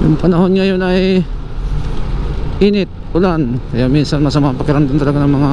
Yung panahon ngayon ay init, ulan, kaya minsan masama pakiramdam talaga ng mga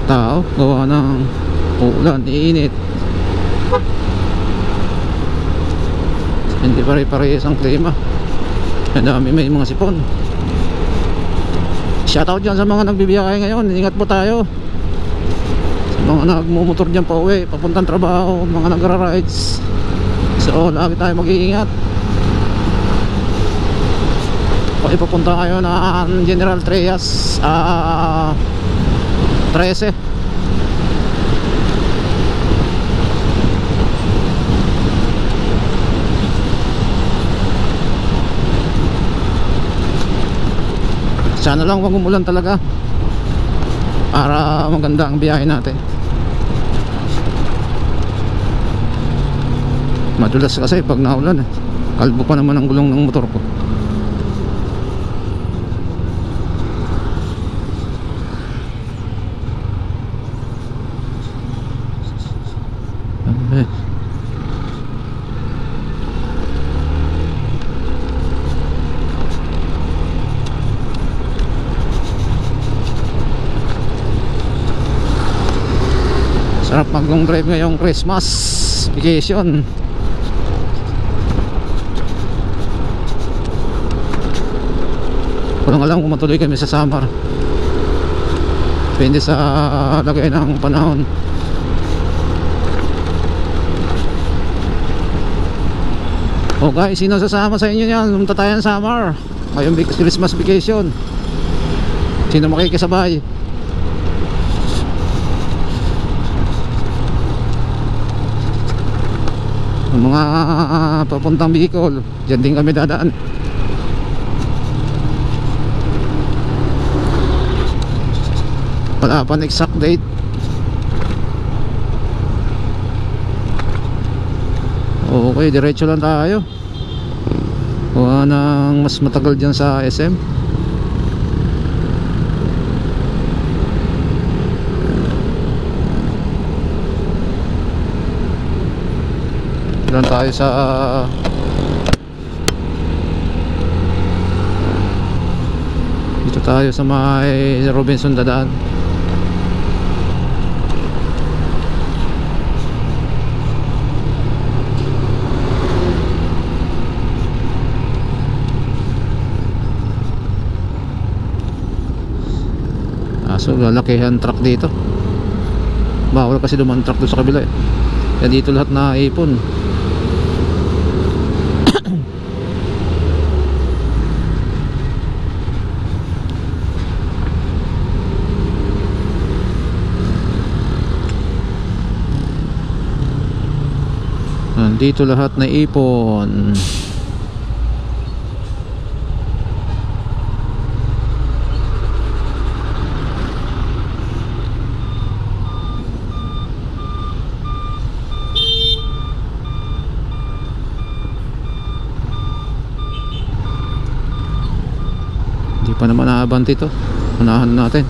tao gawa ng ulan, iinit. Hindi pare-parehas ang klima. Ang dami, may mga sipon. Shoutout dyan sa mga nagbibiyakay ngayon. Ingat po tayo. Sa mga nagmumotor dyan pa uwi, papuntang trabaho, mga nagra-rides. So lagi tayo mag-iingat. Kung ipapunta kayo na General Trias 13, sana lang wag umulan talaga para maganda ang biyahe natin. Madulas kasi pag naulan kalbo pa naman ang gulong ng motor ko. Sarap mag-long drive ngayong Christmas vacation. Walang alam kung matuloy kami sa summer. Depende sa lagay ng panahon. O guys, sino sasama sa inyo yan? Pumunta tayo ng summer ngayong Christmas vacation. Sino makikisabay? Ang mga papuntang Bicol, dyan din kami dadaan. Wala pa ng exact date. Okay, diretso lang tayo. Kuha ng mas matagal dyan sa SM. Doon tayo sa dito tayo sa may Robinson dadaan. So lalakihan truck dito. Bawal kasi dumaan truck doon sa kabila kaya dito lahat na ipon. Nandito lahat na ipon. Hindi pa naman naabanti to. Unahan natin.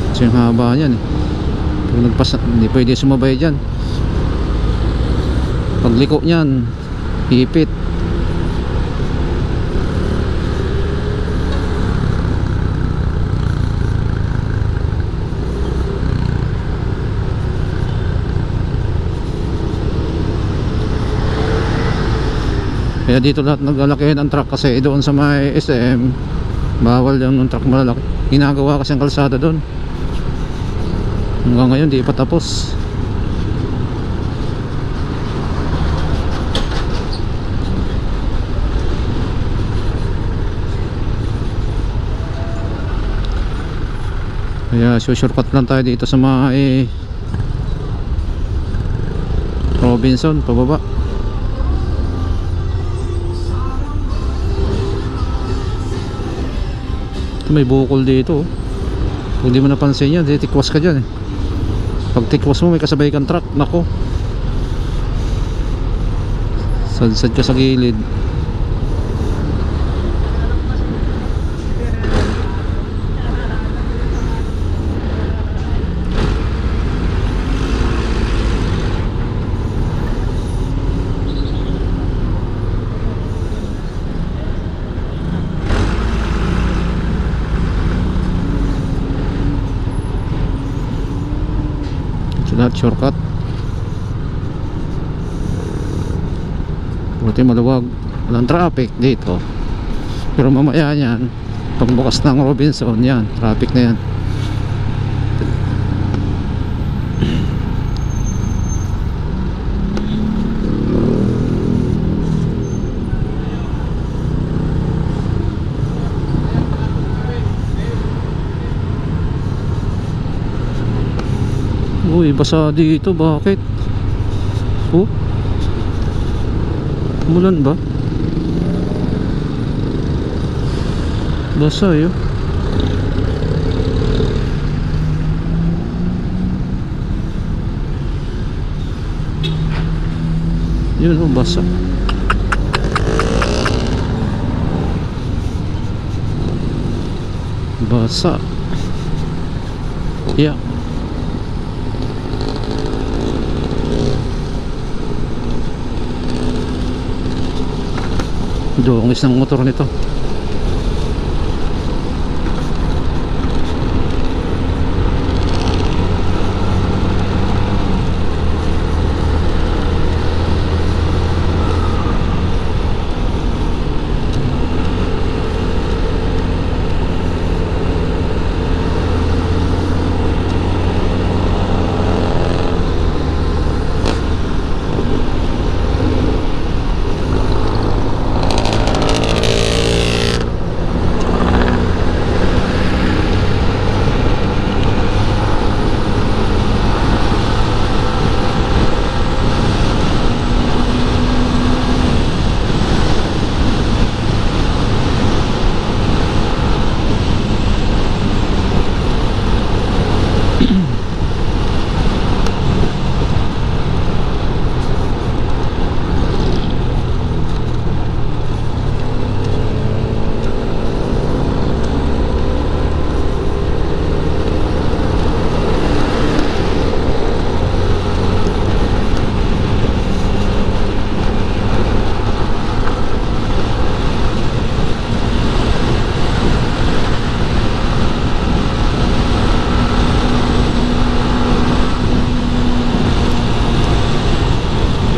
Kasi yung haba niyan nagpas, hindi pwede sumabay dyan. Pagliko nyan ipit. Kaya dito lahat naglalakihan ang truck kasi doon sa may SM bawal yung truck malalaki. Ginagawa kasi ang kalsada doon. Hanggang ngayon di pa tapos. Kaya shortcut lang tayo dito sa mga Robinson pababa. Ito may bukol dito. Kung di mo napansin yan, titikwas ka dyan Pag tikwas mo may kasabay kang truck, nako, sad-sad ka sa gilid. shortcut. Buti maluwag, walang traffic dito. Pero mamaya yan, pagbukas ng Robinson, yan, traffic na yan. Uy, basa dito, bakit? Oh, umulan ba? Basa yun. Yun o, basa. Basa. Yeah. Dungis ng motor nito.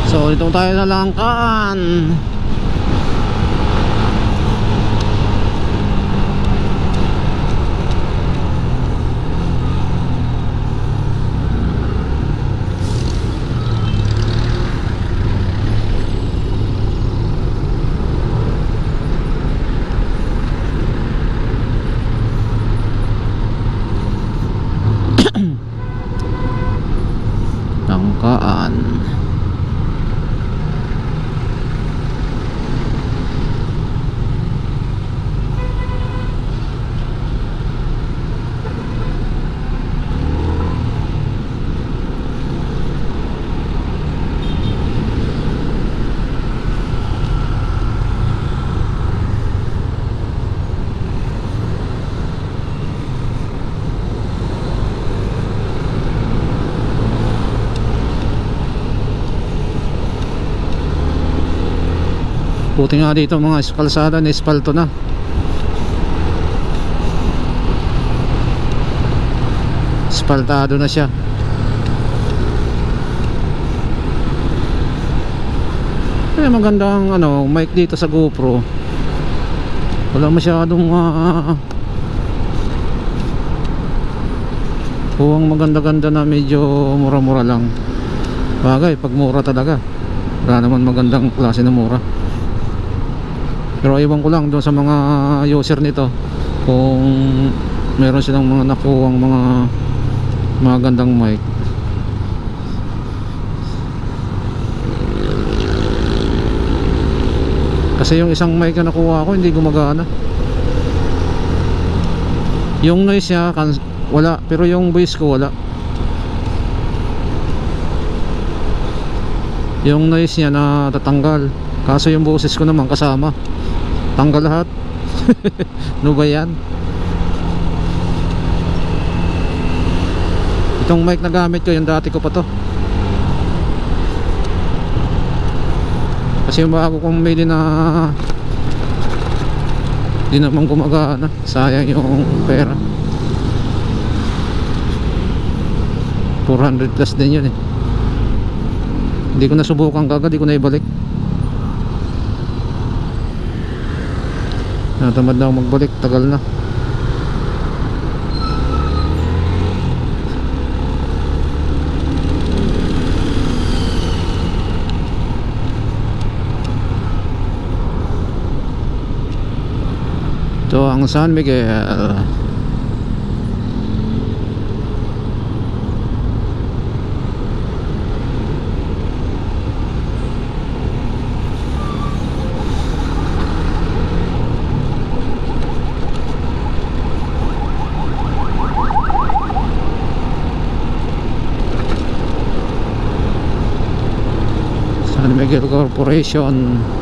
So dito tayo sa Langkaan. Langkaan. Buti nga dito mga kalsada na espalto na. Espaltado na siya. Kaya magandang mic dito sa GoPro. Wala masyadong huwang maganda-ganda na, medyo mura-mura lang. Bagay pag mura talaga, wala naman magandang klase na mura. Pero iwan ko lang doon sa mga user nito kung meron silang mga nakuhang mga magandang mic. Kasi yung isang mic na nakuha ko hindi gumagana. Yung noise niya wala, pero yung voice ko wala. Yung noise niya natatanggal, kaso yung boses ko naman kasama, tanggal lahat. Ano ba yan? Itong mic na gamit ko, yung dati ko pa to. Kasi yung bago kong mili na di naman gumagana, sayang yung pera. 400 plus din yun eh. Hindi ko nasubukan kagad, hindi ko na ibalik. Natamad na ako magbalik, tagal na. Ito ang San Miguel. San Miguel Corporation.